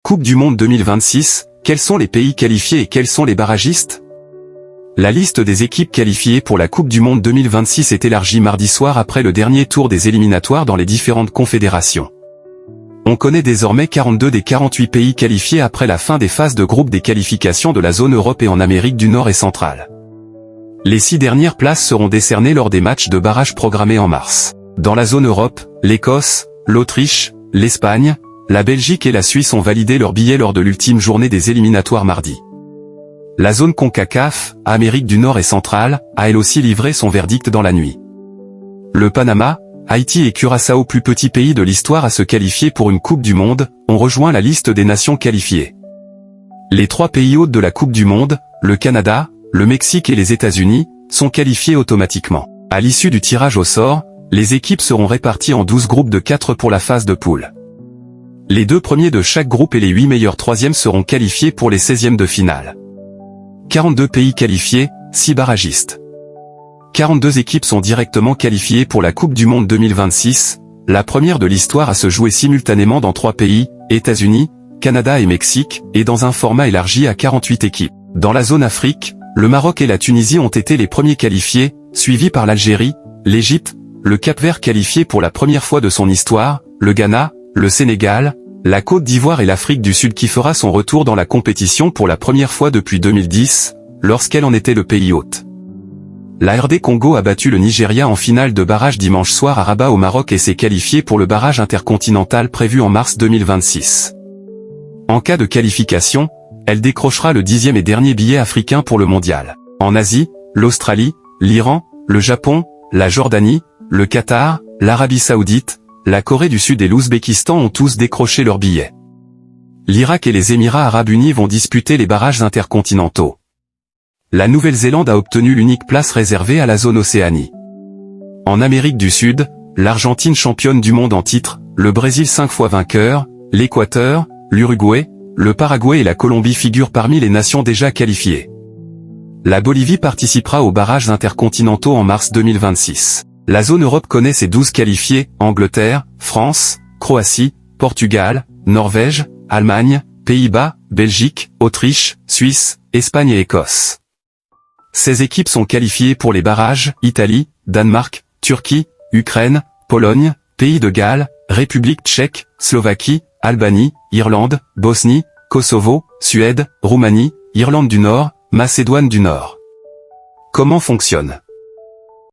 Coupe du Monde 2026, quels sont les pays qualifiés et quels sont les barragistes? La liste des équipes qualifiées pour la Coupe du Monde 2026 est élargie mardi soir après le dernier tour des éliminatoires dans les différentes confédérations. On connaît désormais 42 des 48 pays qualifiés après la fin des phases de groupe des qualifications de la zone Europe et en Amérique du Nord et centrale. Les 6 dernières places seront décernées lors des matchs de barrage programmés en mars. Dans la zone Europe, l'Écosse, l'Autriche, l'Espagne, la Belgique et la Suisse ont validé leurs billets lors de l'ultime journée des éliminatoires mardi. La zone CONCACAF, Amérique du Nord et centrale, a elle aussi livré son verdict dans la nuit. Le Panama, Haïti et Curaçao, plus petits pays de l'histoire à se qualifier pour une Coupe du Monde, ont rejoint la liste des nations qualifiées. Les 3 pays hôtes de la Coupe du Monde, le Canada, le Mexique et les États-Unis, sont qualifiés automatiquement. À l'issue du tirage au sort, les équipes seront réparties en 12 groupes de 4 pour la phase de poule. Les 2 premiers de chaque groupe et les 8 meilleurs 3e seront qualifiés pour les 16e de finale. 42 pays qualifiés, 6 barragistes. 42 équipes sont directement qualifiées pour la Coupe du Monde 2026, la première de l'histoire à se jouer simultanément dans 3 pays, États-Unis, Canada et Mexique, et dans un format élargi à 48 équipes. Dans la zone Afrique, le Maroc et la Tunisie ont été les premiers qualifiés, suivis par l'Algérie, l'Égypte, le Cap-Vert qualifié pour la première fois de son histoire, le Ghana, le Sénégal, la Côte d'Ivoire et l'Afrique du Sud qui fera son retour dans la compétition pour la première fois depuis 2010, lorsqu'elle en était le pays hôte. La RD Congo a battu le Nigeria en finale de barrage dimanche soir à Rabat au Maroc et s'est qualifié pour le barrage intercontinental prévu en mars 2026. En cas de qualification, elle décrochera le 10e et dernier billet africain pour le mondial. En Asie, l'Australie, l'Iran, le Japon, la Jordanie, le Qatar, l'Arabie Saoudite, la Corée du Sud et l'Ouzbékistan ont tous décroché leurs billets. L'Irak et les Émirats arabes unis vont disputer les barrages intercontinentaux. La Nouvelle-Zélande a obtenu l'unique place réservée à la zone Océanie. En Amérique du Sud, l'Argentine championne du monde en titre, le Brésil 5 fois vainqueur, l'Équateur, l'Uruguay, le Paraguay et la Colombie figurent parmi les nations déjà qualifiées. La Bolivie participera aux barrages intercontinentaux en mars 2026. La zone Europe connaît ses 12 qualifiés, Angleterre, France, Croatie, Portugal, Norvège, Allemagne, Pays-Bas, Belgique, Autriche, Suisse, Espagne et Écosse. Ces équipes sont qualifiées pour les barrages, Italie, Danemark, Turquie, Ukraine, Pologne, Pays de Galles, République tchèque, Slovaquie, Albanie, Irlande, Bosnie, Kosovo, Suède, Roumanie, Irlande du Nord, Macédoine du Nord. Comment fonctionne